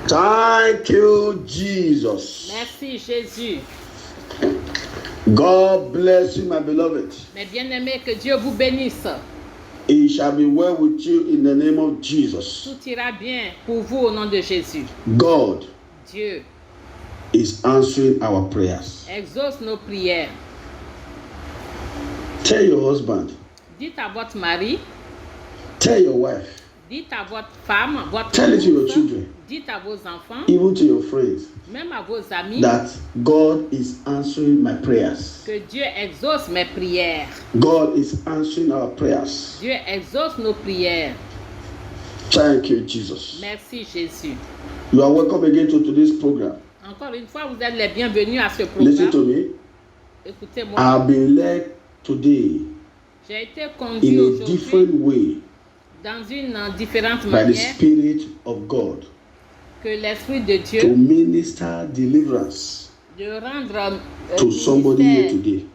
Thank you, Jesus. Merci Jésus. God bless you, my beloved. Mes bien-aimés, que Dieu vous bénisse. It shall be well with you in the name of Jesus. Tout ira bien pour vous au nom de Jésus. God Dieu is answering our prayers. exauce nos prières. Tell your husband, Dites à votre mari, tell your wife, dites à votre femme, votre tell it to your épouse, children, dites à vos enfants, even to your friends, même à vos amis, that God is answering my prayers. que Dieu exauce mes prières. God is answering our prayers. Dieu exauce nos prières. Thank you, Jesus. Merci Jésus. You are welcome again to today's program. Encore une fois, vous êtes les bienvenus à ce Listen to programme. me. Écoutez-moi. I have been led today J'ai été conduit in a aujourd'hui different way dans une différente by the manière Spirit of God que l'Esprit de to Dieu minister deliverance de rendre to somebody here ministère today.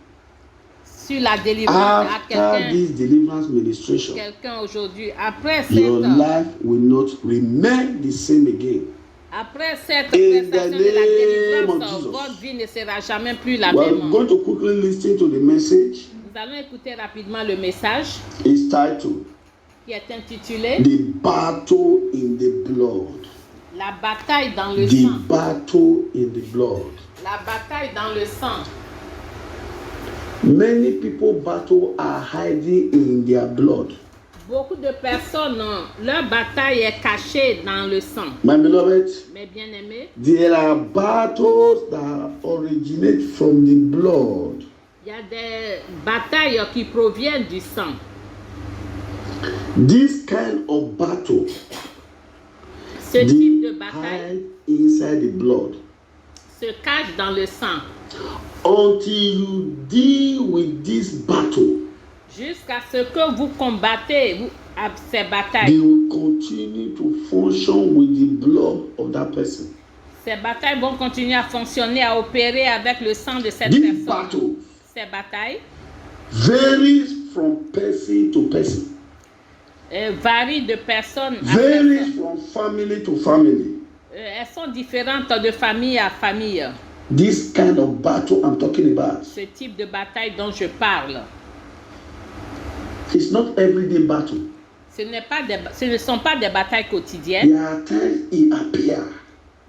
sur la délivrance à After this deliverance ministration, quelqu'un aujourd'hui. Après your cette, life will not remain the same again. après cette In the prestation de la name of délivrance, Jesus. votre vie ne sera jamais plus la We are même. going to quickly listen to the message. Nous allons écouter rapidement le message It's titled qui est intitulé The Battle in the Blood. La bataille dans le The sang. battle in the blood. La bataille dans le sang. Many people battle are hiding in their blood. Beaucoup de personnes, leur bataille est cachée dans le sang. My beloved, Mes bien-aimés, there are battles that originate from the blood. il y a des batailles qui proviennent du sang. This kind of battle, Ce type de they bataille hide inside the blood. se cache dans le sang. Until you deal with this battle, Jusqu'à ce que vous combattez ces they batailles. will continue to function with the blood of that person. Ces batailles vont continuer à fonctionner, à opérer avec le sang de cette This personne. battle Ces batailles varies from person to person, varient de personne à varies personne. from family to family. Elles sont différentes de famille à famille. This kind of battle I'm talking about, Ce type de bataille dont je parle, it's not everyday battle. ce ne sont pas des batailles quotidiennes. There are times it appear.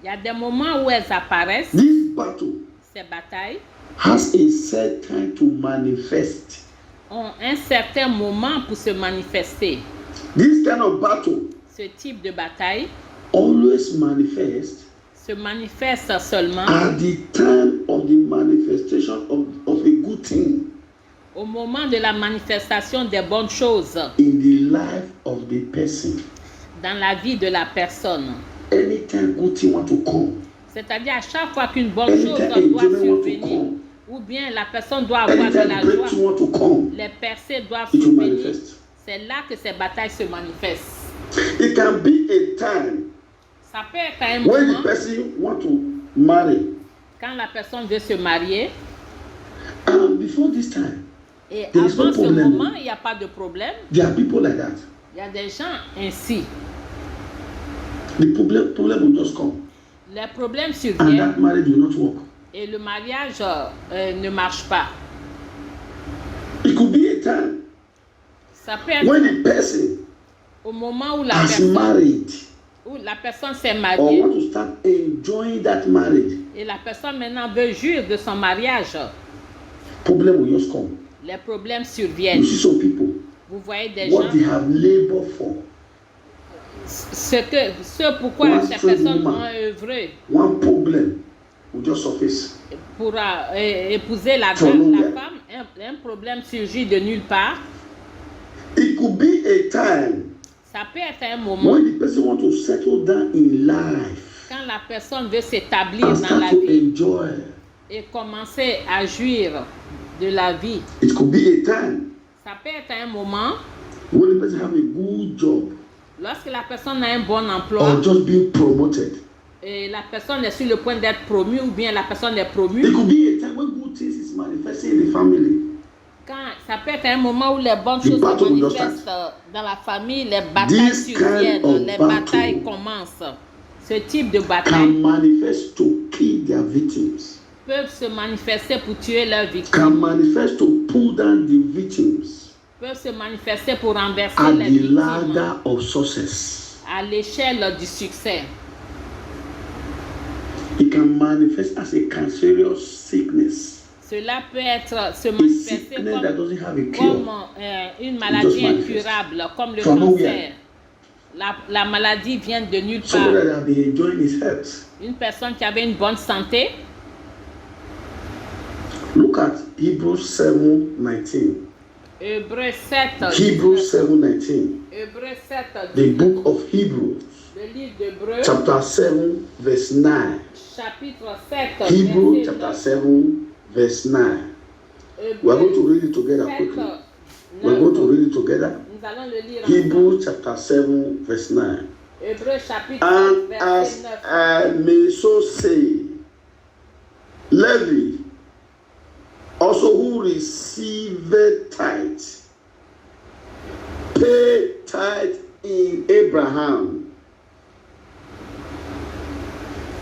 Il y a des moments où elles apparaissent. This battle Ces batailles has a set time to manifest. ont un certain moment pour se manifester. This kind of battle Ce type de bataille always manifests se manifeste seulement at the time of the manifestation of a good thing au moment de la manifestation des bonnes choses in the life of the person. dans la vie de la personne. Anytime good thing want to come, C'est-à-dire à chaque fois qu'une bonne chose anytime doit enjoyment want to survenir, come, ou bien la personne doit avoir de anytime la joie, breakthrough want to come, les percées doivent it will survenir. manifest. C'est là que ces batailles se manifestent. It can be a time Ça peut être à un when moment the person want to marry, quand la personne veut se marier, and before this time, et there is no avant ce problem. moment, il n'y a pas de problème. There are people like that. Il y a des gens ainsi. The problem will just come, Les problèmes and surviennent that marriage will not work. et le mariage ne marche pas. It could be a time Ça peut être when the person au moment où has married la personne s'est or mariée want to start enjoying that marriage. et la personne maintenant veut jouir de son mariage. Problem will just come. Les problèmes You surviennent. see some people, Vous voyez des what gens, they have labored for, ce pourquoi One ces straight personnes woman. ont œuvré one problem will just surface. pour épouser la For dame, la long. femme, un problème surgit de nulle part. It could be a time Ça peut être un moment when the person want to settle down in life quand la personne veut s'établir and dans start la to vie enjoy. et commencer à jouir de la vie. It could be a time Ça peut être un moment when the person have a good job lorsque la personne a un bon emploi or just being promoted. et la personne est sur le point d'être promue ou bien la personne est It promue. could be a time when good things is manifesting in the family. Quand ça peut être un moment où les bonnes The choses battle se will just manifestent dans la famille, les batailles This kind surviennent, of les battle batailles commencent. Ce type de can bataille manifest to kill their victims, peuvent se manifester pour tuer leurs can victimes, manifest to pull down the victims peuvent se manifester pour renverser at les the victimes ladder of success. à l'échelle du succès. It can manifest as a cancerous sickness, Cela peut se a manifester sickness that doesn't have a comme cure. une maladie manifest. incurable, comme le From nowhere. cancer. La maladie vient de nulle Somebody part. that have been enjoying his health. Une personne qui avait une bonne santé, Look at Hebrews 7:19. Hébreux 7, Hebrews 7:19. Hébreux 7, The book of Hebrews, le livre d'Hébreux, chapter 7, verse 9. chapitre 7, Hebrews verset chapter 9. 7, verse 9. We are going to read it together 7, quickly. We are going to 9. read it together. Nous allons le lire ensemble. Hebrews chapter 7, verse 9. Hébreux chapitre 7, And verset as 9. I may so say, Levi, also who received tithe, pay tithe in Abraham.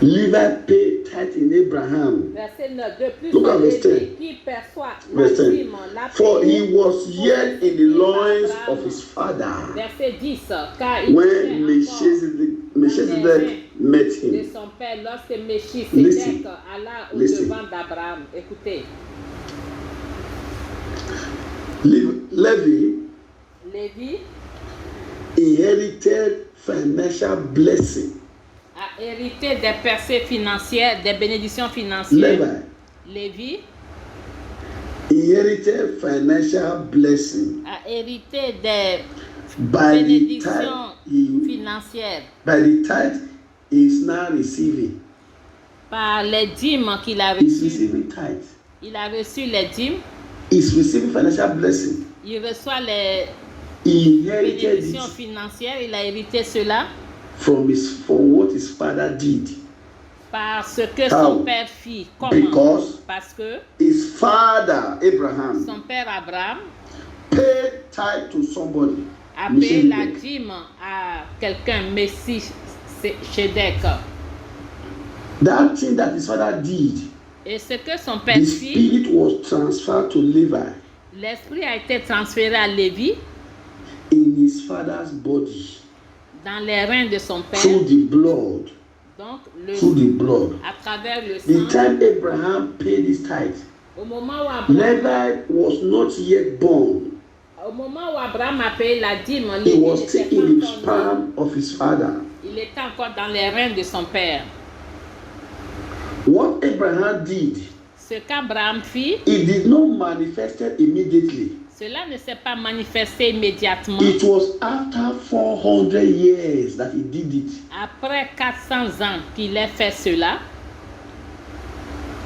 Levi paid tithe in Abraham. Verset 9. De plus, Look at verse Lévi 10. qui perçoit la Verse 10. dîme, la For he paye was pour yet in the suivre loins Abraham. of his father Verset 10. Car il when était encore Melchizedek met de him. son père lorsque Melchisedec Listen. alla au Listen. devant d'Abraham. Écoutez, Levi Lévi inherited financial blessing. a hérité des percées financières, des bénédictions financières. Levi Lévi inherited financial blessing a hérité des by the bénédictions tithe. financières By the tithe he is now receiving. par les dîmes qu'il a He's reçues. receiving tithe. Il a reçu les dîmes, He's receiving financial blessing. il reçoit les He inherited bénédictions it financières, il a hérité cela from what his father did. parce que How? son père fit. Comment? Because Parce que his father Abraham son père Abraham paid tithe to somebody. a payé la Melchizedek. dîme à quelqu'un, Melchisedec. That thing that his father did, Et ce que son père the fit, spirit was transferred to Levi l'esprit a été transféré à Lévi in his father's body dans les reins de son père, through the blood. donc Through the blood. à travers le The sang. time Abraham paid his tithe, Au moment où Abraham, Levi was not yet born. a payé la dîme, He Lévi was n'était still in the pas encore né. sperm of his father. Il était encore dans les reins de son père. What Abraham did, Ce qu'Abraham fit, it did not manifest immediately. cela ne s'est pas manifesté immédiatement. It was after 400 years that he did it. Après 400 ans qu'il ait fait cela,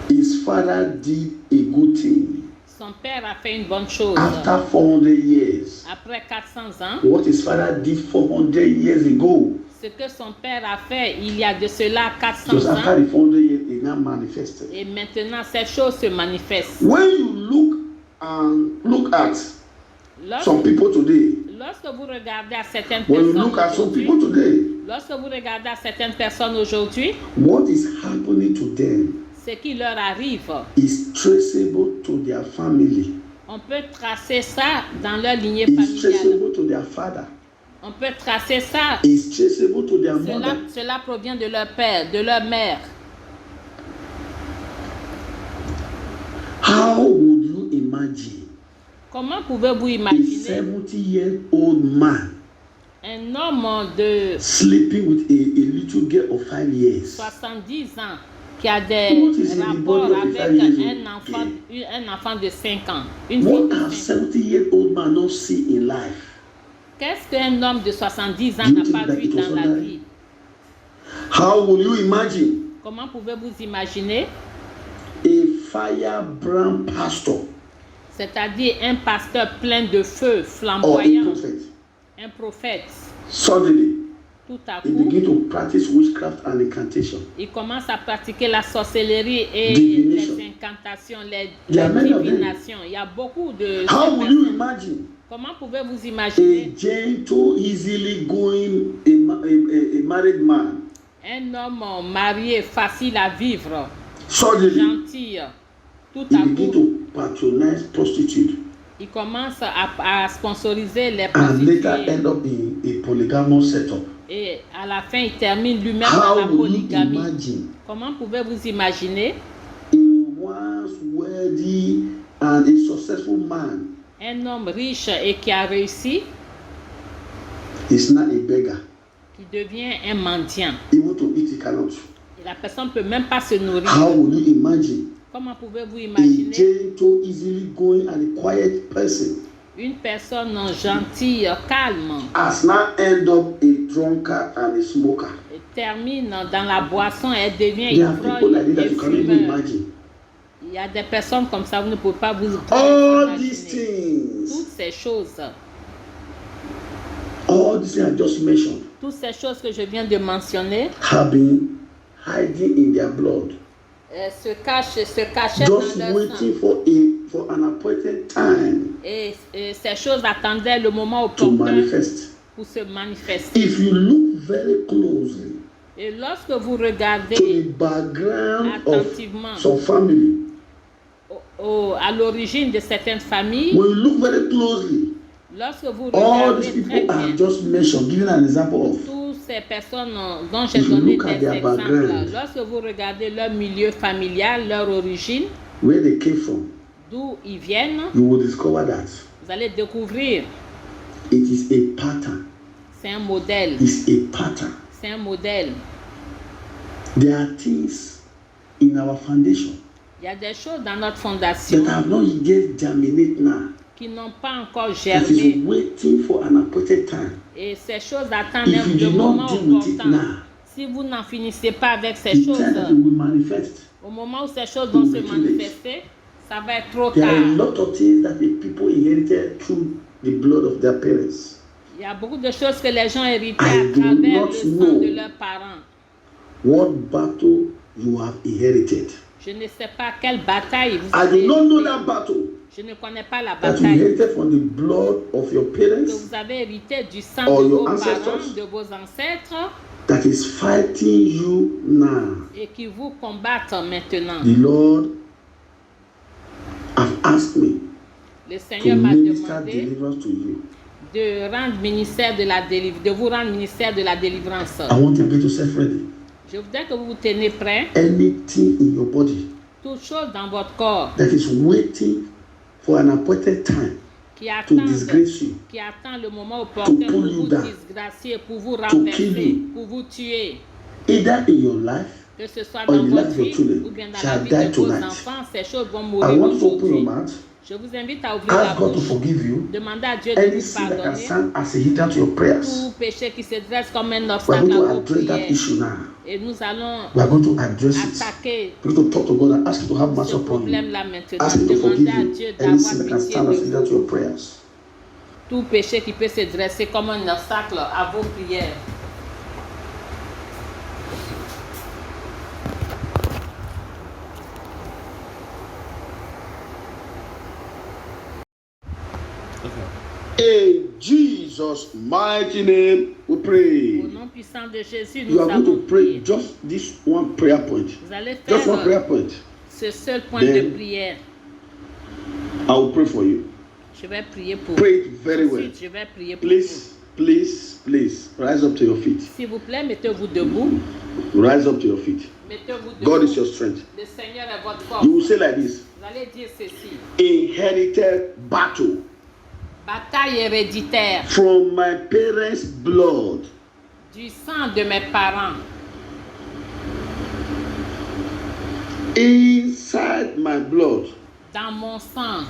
His father did a good thing. son père a fait une bonne chose. After 400 years, Après 400 ans, what his father did 400 years ago, ce que son père a fait il y a de cela it 400 was after ans, the 400 years it now manifested. et maintenant ces choses se manifestent. When you look at some people today, Lorsque vous regardez à certaines when you personnes look at some aujourd'hui, people today, lorsque vous regardez à certaines personnes aujourd'hui, what is happening to them ce qui leur arrive, is traceable to their family. on peut tracer ça dans leur lignée It's familiale. traceable to their father. On peut tracer ça. It's traceable to their mother. Cela provient de leur père, de leur mère. How would you imagine Comment pouvez-vous a imaginer 70-year-old man un homme de sleeping with a little girl of 5 years? 70 ans qui a What des is in the rapports body of a avec 5 years old? un enfant de 5 ans, une fille What de can 5 ans? 70-year-old man not see in life? Qu'est-ce qu'un homme de 70 ans Do you n'a think pas that vu it was dans la not vie? How will you imagine Comment pouvez-vous imaginer? a firebrand pastor C'est-à-dire un pasteur plein de feu, or a flamboyant, prophet un prophète. suddenly Tout à he coup, begin to practice witchcraft and incantation? il commence à pratiquer la sorcellerie et Divination. les incantations, les There are many of them. divinations. Il y a beaucoup de How ces will you personnes. imagine Comment pouvez-vous a imaginer gentle, easily going, a married man Un homme marié, facile à vivre, Suddenly, gentil, tout he à began coup, to patronize prostitutes il commence à sponsoriser les and later prostituées. end up in a polygamous setup. Et à la fin, il termine lui-même dans la How will you polygamie. imagine Comment pouvez-vous imaginer a once wealthy and a successful man un homme riche et qui a réussi, is now a beggar? qui devient un mendiant? Even to eat, he cannot. Et la personne ne peut même pas se nourrir. How will you imagine Comment pouvez-vous a imaginer gentle, easily going, and a quiet person une personne gentille, calme, has now end up a drunkard and a smoker? et termine dans la boisson, elle devient There are people like ivrogne this that et you can't even fumeur? imagine. Il y a des personnes comme ça, vous ne pouvez pas vous All these imaginer. things, Toutes ces choses I just mentioned, toutes ces choses que je viens de mentionner have been hiding in their blood, se cachaient just dans leur waiting sang. for an appointed time Et ces choses attendaient le moment to opportun manifest. pour se manifester. If you look very closely Et lorsque vous to the regardez background attentivement of some family, à l'origine de certaines familles, when you look very closely, lorsque vous all these regardez très people I bien have just mentioned, giving an example of, toutes ces personnes dont j'ai If you donné look at des their exemples, background, lorsque vous regardez leur milieu familial, leur origine, where they came from, d'où ils viennent, you will discover that vous allez découvrir, it is a pattern. c'est un modèle, It's a pattern. c'est un modèle. There are things in our foundation Il y a des choses dans notre fondation that have not yet germinated now. qui n'ont pas encore That is germé. waiting for an appointed time. Et ces choses attendent If you le do moment not deal with it opportun. now, Si vous n'en finissez pas avec ces the choses, time that it will manifest. au moment où ces choses vont se manifester, ça va être trop There are a tard. lot of things that the people inherited through the blood of their parents. Il y a beaucoup de choses que les gens héritaient I à do travers not le sang know. de leurs parents. What battle you have inherited. Je ne sais pas quelle bataille vous I avez do not know hérité. that battle Je ne connais pas la that you bataille inherited from the blood of your que parents vous avez hérité du sang or de your vos parents, ancestors. de vos ancêtres, that is fighting you now. et qui vous combattent maintenant. The Lord have asked me Le to Seigneur m'a minister demandé deliverance to you. de rendre ministère de la de vous rendre ministère de la délivrance. I want you to get yourself ready. Je voudrais que vous vous teniez prêts. Anything in your body Toute chose dans votre corps that is waiting for an appointed time qui to attend, disgrace you, qui attend le moment opportun pull pour you vous down, disgracier, pour vous kill renverser, you. pour vous tuer, either in your life, que ce soit or dans in the votre life of your vie children, ou bien dans la shall vie die de vos tonight. enfants, ces choses vont I mourir want you to open your aujourd'hui. mouth, Je vous invite à ouvrir la ask God to bouche, forgive you. demandez à Dieu de Any vous sin that can pardonner stand as a hindrance to your prayers, tout péché qui se dresse comme un we are obstacle going à to vos address that prières. issue now. Et nous allons We are going to address it. attaquer We're going to talk to God and ask Him to have mercy ce upon you. problème-là maintenant. Ask Him to forgive Demandez à you. Dieu Any d'avoir sin that can pitié stand as a de hindrance to vous. your prayers. Tout péché qui peut se dresser comme un obstacle à vos prières. In Jesus' mighty name, we Au pray. nom puissant de Jésus, You nous are going avons to pray prié. just this one prayer point. Vous allez Just one prayer faire point. ce seul point Then- de prière. I will pray for you. Je vais prier pour Pray vous. it very well. Ensuite, je vais prier pour Please, please, please rise up to your feet. vous. S'il vous plaît, mettez-vous debout. Rise up to your feet. Mettez-vous debout. God is your strength. Le Seigneur est votre force. You will say like this: Vous allez dire ceci. inherited battle Bataille héréditaire from my parents' blood du sang de mes parents inside my blood, dans mon sang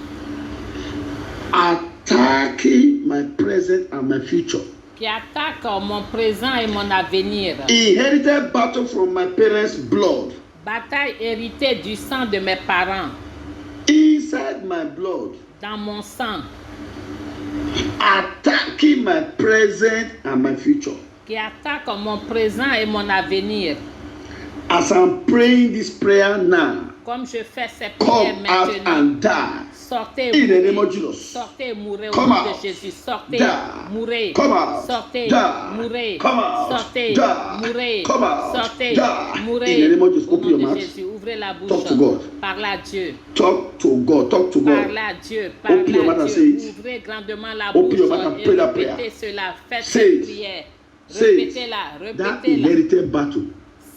attacking my present and my future. qui attaque mon présent et mon avenir. Inherited battle from my parents' blood Bataille héritée du sang de mes parents inside my blood, dans mon sang attacking my present and my future. qui attaque mon présent et mon avenir. As I'm praying this prayer now, Comme je fais ces prières come out maintenant, and die. sortez, In the name mourrez. of Jesus. Sortez, mourrez au Come nom out. de Jésus. Sortez, Die. mourrez. Come out. Sortez, Die. mourrez. Come out. Sortez, Die. mourrez. Come out. Sortez, Die. mourrez. In the name of Jesus. Au Open nom your de mouth. Jésus, ouvrez la bouche. Talk to God. Parlez à Dieu. Talk to God. Talk to God. Parlez à Dieu. Open your mouth Parlez à and say Dieu. it. Ouvrez grandement la Open bouche your mouth and et pray that prayer. répétez cela. Faites Say cette it. prière. Say Répétez-la. that Répétez-la. inherited battle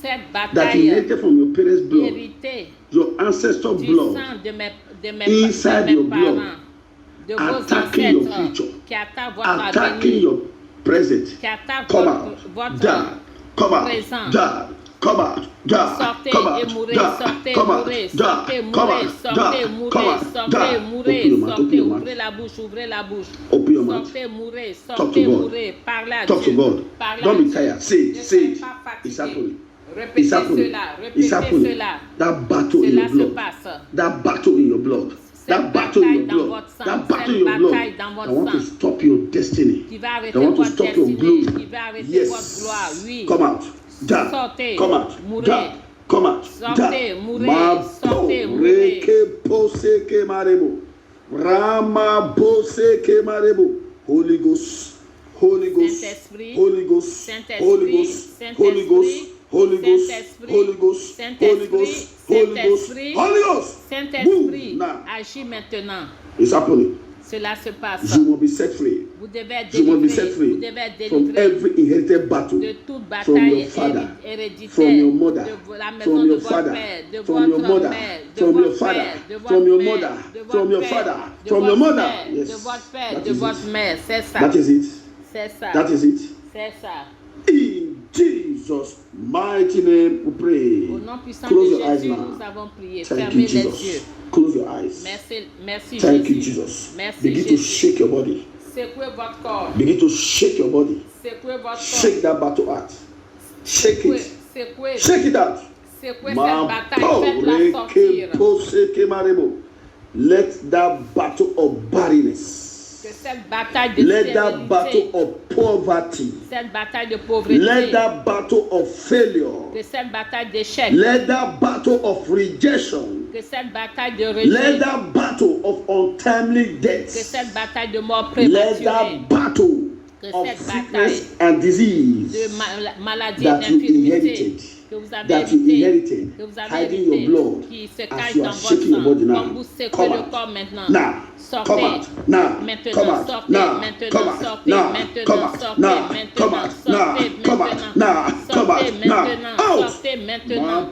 Cette that bataille inherited from your parents' blood, héritée your ancestor du blood, sang de mes inside your blood, parents, de vos attacking your ancêtres, future, qui attaquent votre attacking avenir, your present. qui attaquent Come votre, out, votre die, come out, présent. die, come out, die, Sortez come et out, mourrez, die, sortez, come out, mourrez, die, sortez, come mourrez, out, sortez, die, mourrez, come out, sortez, die. mourrez, Open your mouth, open sortez, your mouth, ouvrez la bouche, ouvrez la bouche. open your mouth. Sortez, mourrez, Talk sortez, to God. mourrez, parlez à Talk to Dieu. God. Parlez Don't à be Dieu. tired. Say it, Ne say soyez it. pas It's fatigués. happening. Répétez It's happening. cela, It's répétez happening. cela. That battle in Cela your se blood. passe. That battle in your blood. That battle in your blood. That battle in your blood. I want to stop your destiny. Qui va I arrêter want to votre stop your destinée, glory. qui va arrêter votre gloire. Yes. Oui. Come out. Die. Sortez. Come out. Mourrez. Die. Come out. Sortez, Die. mourrez. Ma Sortez, po mourrez. reke pose ke marebo. Rama bose ke marebo. Holy Ghost. Holy Ghost. Saint-Esprit. Holy Ghost. Saint-Esprit. Holy Ghost. Saint-Esprit. Holy Ghost. Holy Ghost, Saint-Esprit. Holy Ghost, Saint-Esprit. Holy Ghost, Holy Ghost, Saint-Esprit. Holy Ghost. Saint-Esprit, Move now. agis maintenant. It's happening. Cela se passe. You will be set free. Vous devez être You will be délivré. set free Vous devez être from délivré every inherited battle, de toute from bataille your father, héréditaire, from your mother, de la maison from de your votre father, père, de from your votre mother, mère, de from your votre father, père, de votre from your mère, mother, de votre from your père, father, de from your votre mother. père, Yes, de votre père, that de is votre it. mère. C'est ça. That is it. C'est ça. That is it. C'est ça. In Jesus' mighty name, we pray. Au nom puissant Close de your eyes Jésus, now. nous avons prié. Thank Fermez you, les yeux. Jesus. Close your eyes. Merci, merci Thank Jésus. you, Jesus. Merci Begin to Jésus. shake your body. Secouez votre corps. Begin to shake your body. Secouez votre corps. Shake that battle out. Shake Secouez, it. secouez, Shake it out. secouez cette bataille. Faites-la sortir. Let that battle of barrenness, Que cette bataille de let that battle stérilité, of poverty, cette bataille de pauvreté, let that battle of failure, que cette bataille d'échec, let that battle of rejection, que cette bataille de let rejet, that battle of untimely que death, cette bataille de mort let prématurée, that battle que of cette sickness and disease de maladie et that you d'infirmité inherited, que vous avez that you hérité, inherited, que vous avez hiding your hérité, blood qui se as cache you dans are votre shaking your sang, body now. comme vous secouez Come le out. corps maintenant. Now, Sortez come out. Now, maintenant, come out. sortez Now, maintenant, come out. sortez Now, maintenant, come out. sortez Now, maintenant, come out. sortez Now, come out. maintenant, Now, come sortez out. Now, maintenant, out. sortez maintenant.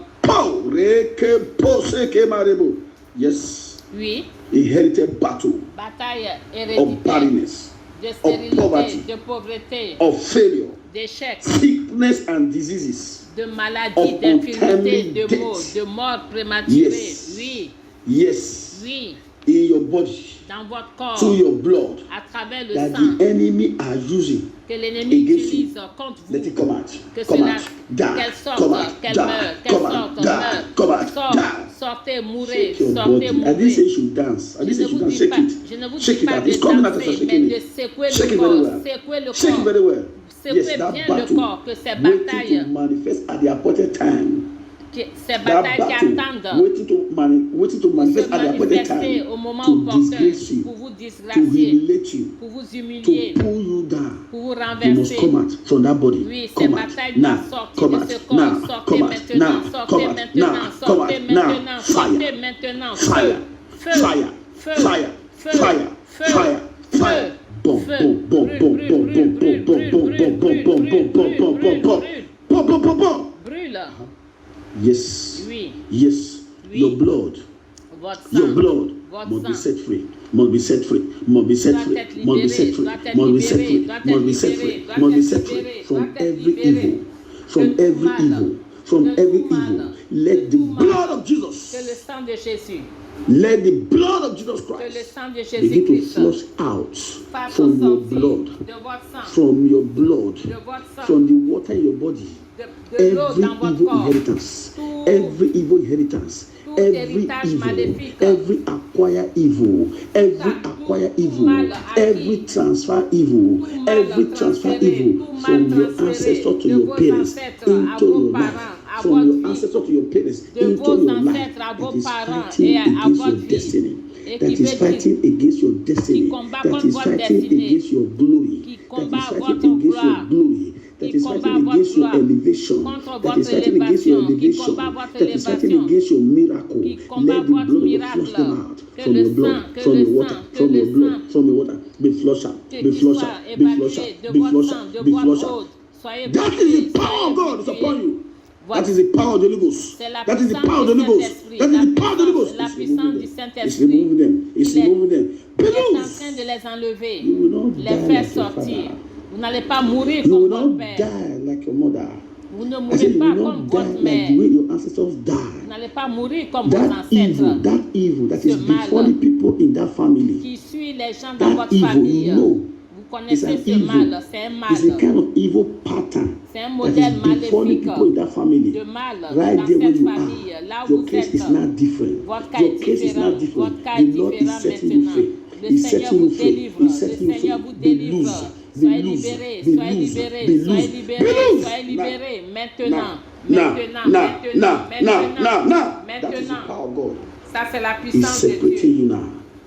Yes, Oui, inherited battle bataille of héréditaire, barrenness, de of stérilité, poverty, de pauvreté, of failure, d'échec, sickness and diseases. de maladie, of d'infirmité, untimely de death. mort, de mort prématurée. Yes. Oui, Yes, oui, in your body, dans votre corps, through your blood, à travers le that sang the enemy are using. que l'ennemi against you. utilise contre vous. Let it come out. Que Come cela, out. Die. qu'elle sorte, Come out. qu'elle Die. meure, qu'elle Come out. sorte, Die. meure. Come out. Sorte, Die. sortez, mourrez, Shake your sortez, body. I didn't say mourrez. you should dance. I Je didn't say ne you vous should dis dance. pas, Shake it. je ne vous Shake dis it pas out. de It's coming out as danser, you're mais shaking de it. secouer Shake le it very corps, well. secouer le Shake it corps, very well. secouez Yes, that bien le battle corps, que ces waiting batailles, to manifest at the appointed time. ces That batailles qui battle attendent waiting to pour manifest se at the appointed manifester time au moment to opportun, disgrace you, pour vous to disgracier, humiliate you, pour vous to humilier, pull you down. pour vous You must renverser. come out from that body. Oui, ces Come out batailles now. doivent sortir Come de out ce corps. now. Sortez Come out maintenant, now. sortez Come out maintenant, now. Come sortez out now. maintenant, sortez Fire. maintenant. Fire. Feu, Fire. feu, Fire. feu, Fire. feu, Fire. Fire. Boom. feu. Boom. Boom. Boom. Boom. Boom. Boom. Boom. Boom. Boom. Boom. Boom. Boom. Boom. Boom. Boom. Boom. Boom. Boom. Boom. Brûle. Yes. Oui, Yes. Oui. Your blood. votre Your sang. blood Votre must be sang. set free. Must be set free. Must be set Doit free. être Must be set libéré, free. doit être Must be set libéré, free. doit être Must be set libéré, free. doit Must be être set libéré, free from doit être every libéré. evil. From De tout every mal. evil. From De every tout mal. evil. Let De the tout mal. blood of Que Jesus. le sang de Jésus, Let the blood of Jesus que le Christ sang de begin to Jésus-Christ flush out fasse from your sortir blood. de votre sang, From your blood. de votre sang, From the water in your body. de l'eau Every dans votre evil corps, inheritance. tout every evil inheritance, Tout every héritage evil, maléfique. every acquire evil, every acquire tout evil, mal acquis. every transfer evil, Tout mal every transfer transféré, evil tout mal from your transféré ancestor to de your vos parents ancêtres à into vos your parents, life, à from votre your vie, ancestor to your parents de into vos your life, ancêtres à that vos is parents fighting et à against your votre vie, destiny, et that qui is veut dire fighting against your destiny, combat that contre is votre fighting destinée, against your glory, qui that combat is fighting votre against gloire, your glory, that qui is combat fighting votre against your gloire, elevation, contre that votre is fighting against your élévation, qui elevation, combat votre that is fighting élévation, against your miracle. qui combat Let the votre blood of God miracle, flush them out que from le your blood, sang, que from le your water, sang, que from le your blood, sang, from your water. Be flushed out, que be qui flushed soit out, be flushed évacué out, de be votre flushed sang, out, de be votre flushed out. eau, soyez That is évacués, the power of God is soyez upon évacués. you. That is the power of the Holy Ghost. C'est la That is the puissance power of du the Holy Ghost. Saint-Esprit. That is La the power of the Holy Ghost. la It's puissance removing du them. It's Saint-Esprit. removing them. It's Il est- removing them. Il est en Loose. train de les enlever, You will not les die faire like your sortir. father. Vous n'allez pas mourir You comme will votre not père. die like your mother. Vous ne I mourrez said you pas will comme not votre die like mère. the way your ancestors Vous died. n'allez pas mourir comme vos That evil ancêtres that Ce is mal befalling people in that family. qui suit les gens dans That votre evil, famille. you know, Vous is connaissez an ce evil. mal, c'est un It's a mal. kind of evil pattern C'est un that modèle is befalling maléfique people in that family. de mal Right dans there where cette you famille. are. Là où Your vous case êtes, is not different. votre cas Your est case is différent. not different. Votre cas The est Lord is différent setting you maintenant. free. Le He's Seigneur setting vous you free. délivre. He's Le setting you Seigneur free. vous Be délivre. loose. Be Soyez loose. libérés, Be soyez loose. libérés, Be soyez loose. libérés, Be loose. soyez libérés. Maintenant, Now, maintenant, now, maintenant, now. That is the maintenant. power of God. Ça, c'est la He's puissance de separating Dieu you now.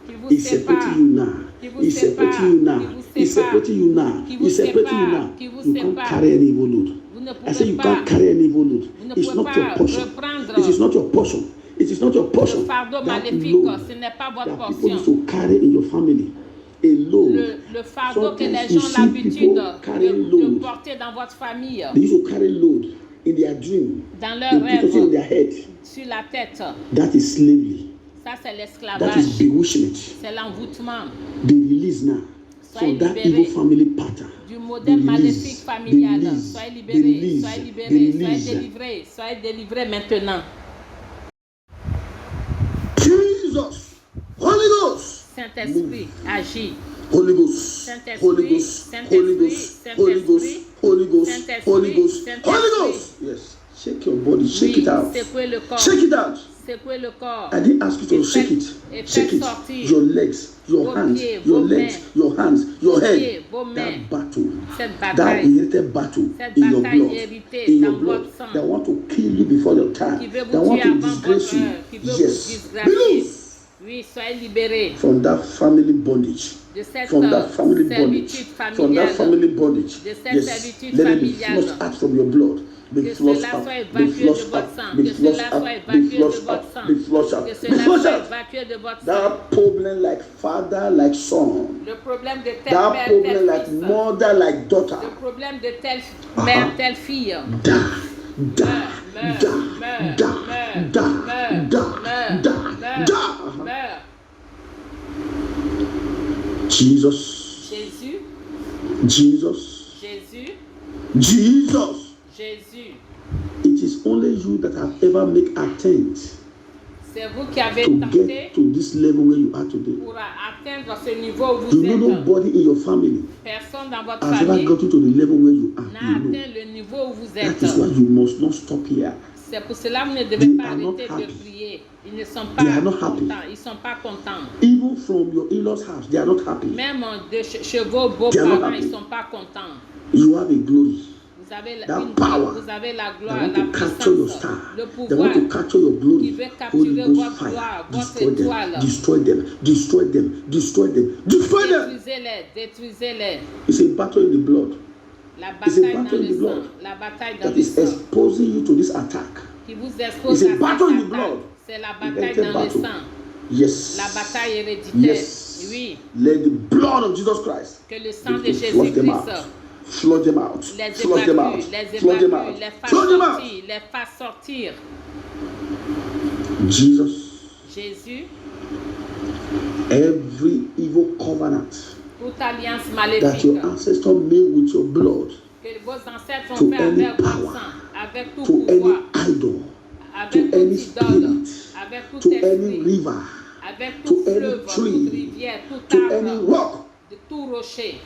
qui vous He's sépare. separating you now. Qui vous He's sépare, separating you now. qui vous He's sépare, separating you now. qui vous He's separating you sépare, now. qui vous You can't sépare. carry any evil load. Vous ne I say you pouvez can't pas, carry any evil load. vous ne It's pouvez not your pas portion. reprendre It is not your portion. It is not your portion. le fardeau That maléfique, load ce n'est pas votre that people used portion. to carry in your family. A load. Le fardeau que Sometimes les you gens ont see l'habitude people carrying de load. porter dans votre famille, They used to carry load in their dream. dans They leurs put it in rêves, their head. sur la tête. That is slavery. Ça, c'est That is l'esclavage, bewitchment. c'est l'envoûtement Be released now Soyez from that libérés evil family pattern. du modèle Be maléfique released. familial. Be released. Soyez Be libérés, released. soyez Be libérés, soyez released. délivrés, soyez délivrés maintenant. Jesus, Holy Ghost, Saint-Esprit, agis. Holy Ghost, Saint-Esprit, Holy Ghost, Holy Ghost, Holy Ghost, Holy Ghost, Holy Ghost, Holy Ghost. Yes, shake your body, shake it out, secouez le corps, shake it out. secouez le corps. I didn't ask you to Et shake faites- it, et shake faites it. sortir Your legs, your vos hands, pieds, your vos legs, mains, your hands, your vos head. pieds, vos mains. That battle, Cette that bataille inherited battle Cette in your bataille blood, héritée in your dans blood, votre sang, that want to kill you before your time, qui veut that vous want tuer to avant disgrace votre you. heure, qui veut vous Yes, be disgracier. loose Oui, soyez libérés from that family bondage. de cette From that family bondage, servitude from that familiale. family bondage, De cette yes, servitude let it be familiale. flushed out from your blood, be Que flushed cela out, soit be évacué de flushed votre out, sang. be Que flushed cela out, soit be évacué de flushed votre out, sang. be flushed out, Que be cela flushed soit out. évacué de votre sang. That problem like father, like son, Le problème de tel that père, problem tel like fils. mother, like daughter, Le problème de telle mère, telle fille. die, die, Meurs, die, meurs, die, meurs, die, meurs, die, meurs, die, meurs, die. meurs. Jesus, Jésus, Jesus, Jésus, Jesus. Jésus. It is only you that have ever made attempt C'est vous qui avez to tenté get to this level where you are today. pour atteindre ce niveau où vous You know êtes. nobody in your family Personne dans votre has ever famille gotten to the level where you are. n'a You know. atteint le niveau où vous That is why êtes. you must not stop here. C'est pour cela que vous ne devez They pas are not arrêter de happy. prier. Ils ne sont They pas are not happy. contents. Ils ne sont pas contents. Even from your in-laws' house, they are not happy. Même de chez vos They are not beaux-parents, happy. ils ne sont pas contents. You have a glory. Vous avez That une power. vous avez la They gloire, want la to capture your puissance, star. le They pouvoir want to capture your qui glory. veut Holy capturer Ghost votre fire. gloire, votre Destroy them. étoile. Destroy them. Destroy them. Destroy them. Destroy them. Détruisez-les, détruisez-les. It's a battle in the blood La It's a bataille dans battle in le the sang, blood la bataille dans that le is sang, exposing you to this attack. qui vous expose It's a à battle in the cette blood. attaque. C'est la bataille Invented dans le battle. sang, Yes. la bataille héréditaire. Yes. Oui, Let the blood of Jesus Christ que le sang de begin to flush them out. Jésus-Christ Flush them out. les Flush them out. évacue, les Flush them évacue, out. les fasse Flush them out. sortir, les fasse sortir. Jesus, Jésus, every evil covenant toute alliance that your maléfique ancestor made with your blood que vos ancêtres ont to fait any avec votre power, sang, avec tout to any pouvoir, idol, avec to toute any idole, spirit, avec tout to any esprit, river, avec to tout any fleuve, tree, toute rivière, tout to any arbre, rock, de tout rocher,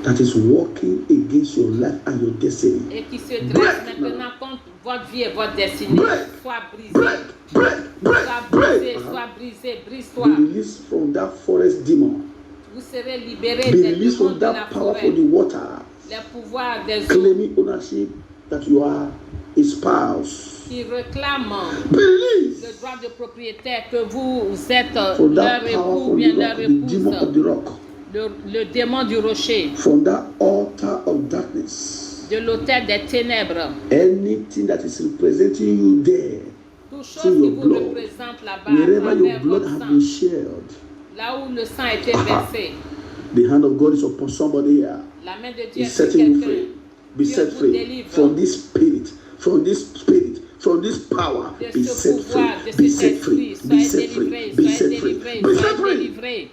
that is working against your life and your destiny. Et qui se dresse Break maintenant contre votre vie et votre destinée. Break. Soit brisé. Break, break, break, Soit brisé, break. soit brisé, Be brise-toi. released from that forest demon. Vous serez libérés Be des released démons from de la that power forêt, from the water. les pouvoirs des eaux Claiming ownership that you are a spouse. qui réclament Be released le droit de propriétaire que vous êtes from leur that power époux ou from bien the leur rock, the demon of épouse, the rock. le démon du rocher, From that altar of darkness. de l'autel des ténèbres. Anything that is representing you there, Toute chose through qui your vous blood, représente là-bas, à wherever your travers blood votre has sang, been shed, là où le sang a été versé, the hand of God is upon somebody here. la main de Dieu est Is sur setting you quelqu'un. free. Be Dieu set vous free délivre from this spirit, from this spirit, from this power. de Be ce set pouvoir, free. de Be cet set free. esprit. Be Soyez set free. délivrés, Be soyez set free. délivrés, Be set soyez free. délivrés.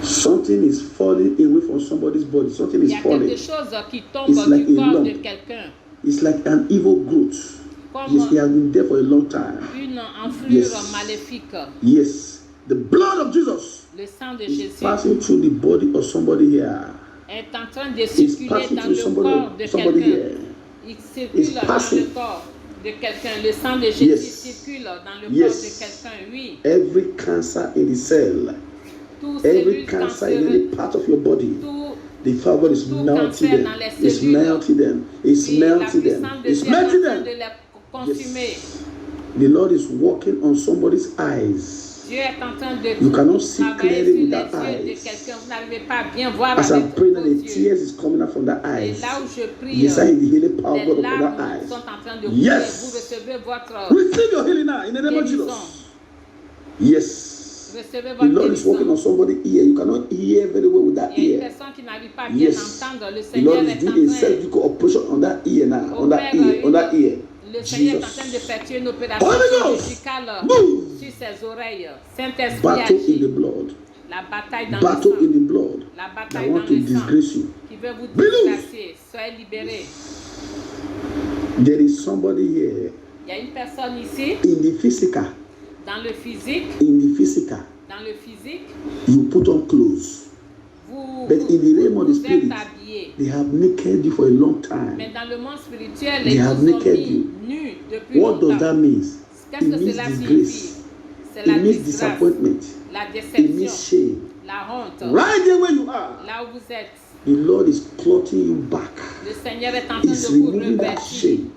Something is falling away from somebody's body. Something Il is y a quelque falling. chose qui tombe It's like du a corps lump. de quelqu'un, It's like an evil growth. comme Yes, he has been there for a long time. une enflure Yes. maléfique. Yes, the blood of Jesus Le sang de is Jésus passing through the body of somebody here. est en train de It's circuler passing dans through le corps de somebody quelqu'un. here. Il circule It's dans passing. le corps de quelqu'un. Le sang de Jésus Yes. circule dans le Yes. corps de quelqu'un. Oui. Every cancer in the cell, Tout every cellule cancer in any cancéreuse, part of your body, tout the fire of God is tout melting cancer them. dans les It's cellules. melting them. It's oui, la melting them. puissance de It's Dieu est en melting train them. de les consumer. Yes. The Lord is working on somebody's eyes. Dieu est en train de You cannot see travailler clearly sur les with yeux that de eyes. quelqu'un. Vous n'arrivez pas à bien voir As avec I'm praying, that vos the yeux. tears is coming out from that Et eyes. là où je prie, Yes, I the healing power of les God upon that larmes eyes. sont en train de couler. Yes. Vous recevez votre Receive your healing now in the name of guérison. Jesus. Yes. Recevez The votre Lord is working guérison. on somebody's ear. You cannot hear very well with that Il y a une ear. personne qui n'arrive pas à bien Yes. entendre. Le The Seigneur Lord is est en doing a train, surgical operation on that ear now. On that Opère ear. On that ear. le Seigneur est en train de Jesus. faire une opération Holy Ghost, chirurgicale move. sur ses oreilles. Saint-Esprit Battle in the agit. blood. La bataille dans Battle le in sang. the blood. La I bataille want dans to le sang disgrace you. qui veut vous Be loose. disgracier. Soyez libérés. There is somebody here Il y a une personne ici, in the physical. dans le physique. In the physical, Dans le physique, you put on clothes. vous, But in the realm of the vous êtes spirit, habillés. they have naked you for a long time. Mais dans le monde spirituel, They ils have vous ont naked mis you. nus depuis What does longtemps. that mean? Qu'est-ce It que means cela disgrace. signifie? C'est la It means disgrâce, disappointment. la It means déception, shame. la honte. Right there where you are, Là où vous êtes, the Lord is clothing you back. le Seigneur est en train He's de vous removing that revêtir. shame.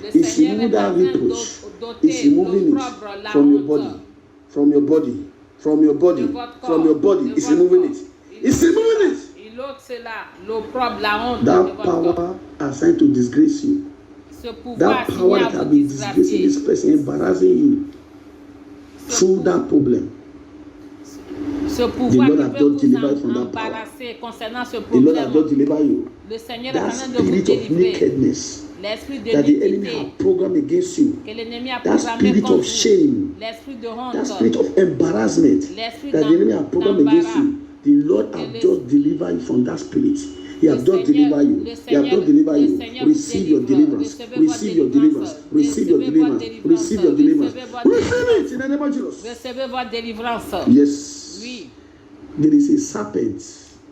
Le He's Seigneur removing est en that train reproach. He's d'ôter removing it l'opprobre, la from your body. honte. From your body. From your body. De votre corps, From your body. de He's votre removing corps. it. Il He's ôte removing cela. it. Il ôte cela, l'opprobre, la honte de That votre corps. power assigned to disgrace you. Ce pouvoir That power assigné à that has vous been disgracing disgracier. this person, embarrassing you through that problem. Ce pouvoir The Lord qui has peut just delivered vous from that embarrasser concernant ce The Lord has problème. just delivered you. Le Seigneur est en That train de vous spirit of délivrer. nakedness L'esprit de that the enemy nudité has programmed against you. que l'ennemi a That programmé spirit contre of vous. shame. L'esprit de That honte. spirit of embarrassment L'esprit that the enemy has programmed against you. The Lord has just delivered you from that spirit. He has just delivered you. He has just delivered you. Receive your deliverance. Receive your deliverance. Receive your deliverance. Receive your deliverance. Receive it in the name of Jesus. Recevez votre délivrance. Yes. Oui. There is a serpent.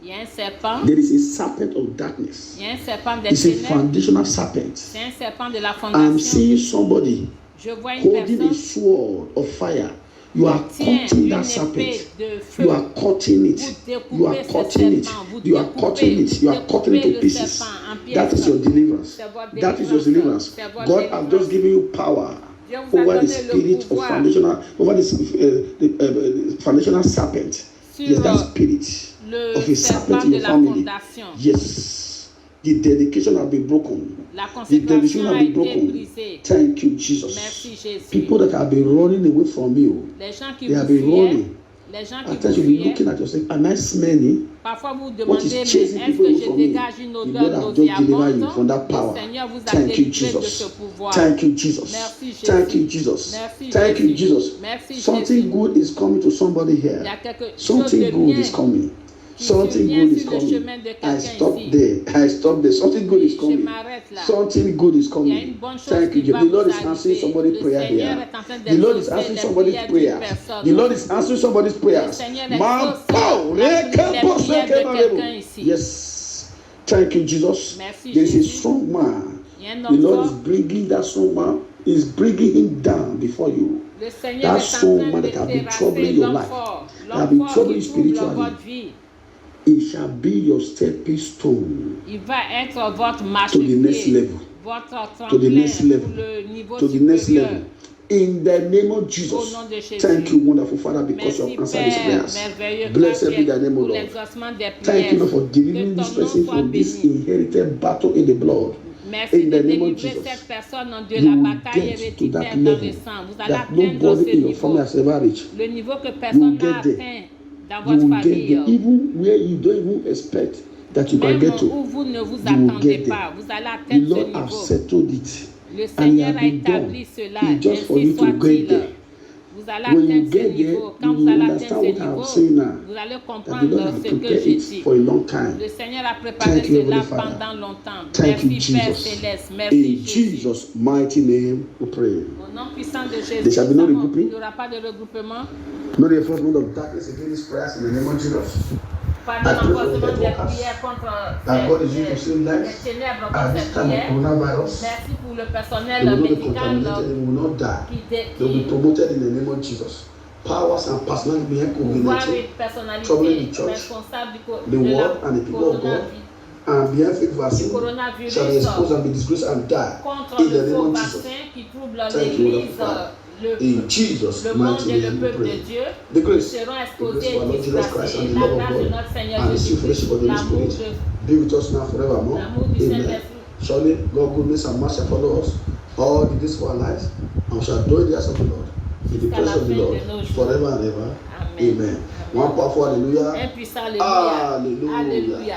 Il y a un serpent. There is a serpent of darkness. Il y a un serpent des It's a ténèbres. foundational serpent. C'est un serpent de la I'm fondation. seeing somebody Je vois une holding a personne sword of fire. You are tient cutting une that épée serpent. de feu. You are cutting it. Vous You are découpez ce cutting it. serpent. Vous You are cutting it. You are cutting it to découpez le pieces. serpent en That is pièces. your deliverance. C'est votre That is your deliverance. C'est votre God has just given you power Dieu vous a over the donné le spirit of pouvoir foundational, over the foundational serpent. sur Yes, that spirit le of a serpent serpent in de your la family. fondation. Yes. The dedication has been broken. La The dedication consécration has a been été broken. brisée. Thank you, Jesus. Merci Jésus. People that have been running away from you, Les gens qui they vous have been fuyaient, running. les gens qui At times vous you'll be fuyaient, looking at yourself, am I smelling? parfois vous vous What is demandez, mais chasing est-ce people que away je from me? dégage une The odeur Lord has just delivered you nauséabonde? from that Le power. Seigneur vous a Thank you, délivré de ce Jesus. pouvoir. Thank you, Jesus. Merci, Jésus. Thank you, Jesus. Merci, Thank you, Jésus. Jesus. Merci, Something Jésus. good is coming to somebody Il y here. a quelque chose Something de good bien is coming. Something viens good is sur le coming. chemin de I quelqu'un stop ici. there. I stop there. Something good is Je coming. m'arrête là. Something good is Il y a une coming. bonne chose Thank you. qui va The Lord vous is answering arriver. somebody's Le prayer Seigneur here. est en train The Lord is d'exaucer answering les somebody's prières d'une prayers. personne. The Lord is answering somebody's prayers. Seigneur Man, exauce pow, les prières de quelqu'un ici. yes. Thank you, Jesus. Merci, There is a Jésus. strong man. Il y a un The homme Lord is fort. bringing that strong man. Is bringing him down before you. Le Seigneur That est en strong train man de that have been terrasser troubling your l'homme life, fort. that have L'homme been fort troubling qui trouble spiritually. votre vie. It shall be your stepping stone Il va être votre marche to the next level. votre To the next tremplin level. pour le niveau To the next supérieur. level. In the name of Au Jesus. nom de Jésus. Thank you, wonderful Father, because you Merci have answered these Père prayers. merveilleux, Blessed be car thy name, O pour Lord. l'exaucement des Thank you, prières. Lord, for delivering Que this ton nom person soit from this béni. inherited battle in the blood. Merci In de the name of délivrer Jesus. cette personne de You la will bataille get to héréditaire that dans le level sang. Vous allez that atteindre nobody ce in your niveau. family has ever reached. Le niveau que You personne will n'a get there. atteint dans You votre will get famille. there, even where you don't even expect that you can Même get to. où vous ne vous You will attendez get pas, there. vous allez The atteindre ce Lord has niveau. settled it. Le And it Seigneur has a been done. établi cela, It's just for ainsi you to get soit-il. there. Vous allez When you atteindre ce get there, niveau. Quand you vous will allez understand atteindre ce what I'm niveau, saying now. vous allez That the comprendre Lord has ce que prepared je it dis. for a long time. Le Seigneur a préparé Thank you, cela Heavenly Father. pendant longtemps. Thank you, Merci Père Jesus. Céleste, merci In Jésus. Jesus' mighty name, we pray. Au nom puissant de Jésus, There shall be no regrouping. il n'y aura pas de regroupement. No reinforcement of darkness against these prayers in the name of Jesus. Pas I pray for the d'enforcement des workers prières contre that God is using to save les lives ténèbres at contre this ces time of prières. coronavirus. Merci pour le They personnel will not be médical contaminated, they will not die. They will be qui promoted in the name of Jesus. Powers and personalities behind pouvoir COVID-19, et personnalité troubling the church, responsable the world, and the people of God, and behind fake du vaccine coronavirus shall be exposed and be disgraced and die contre in the le name faux of Jesus. vaccin qui trouble Thank you, l'Église, Father. le In Jesus' monde mighty et le name we peuple de pray. Dieu The grace, seront the exposés grace of our et Lord Jesus Christ disgracés. and the La love of grâce de God notre Seigneur and the sweet Jésus-Christ, fellowship of the l'amour Holy de Spirit be with us now forevermore. l'amour du Amen. Saint-Esprit. Surely, God goodness and mercy follow us all the days of our lives, and we shall dwell in the house of the Lord, in the Jusqu'à la presence of the fin Lord, de nos jours. forever and ever. Amen. Amen. One powerful hallelujah. Un puissant alléluia. Hallelujah. Alléluia.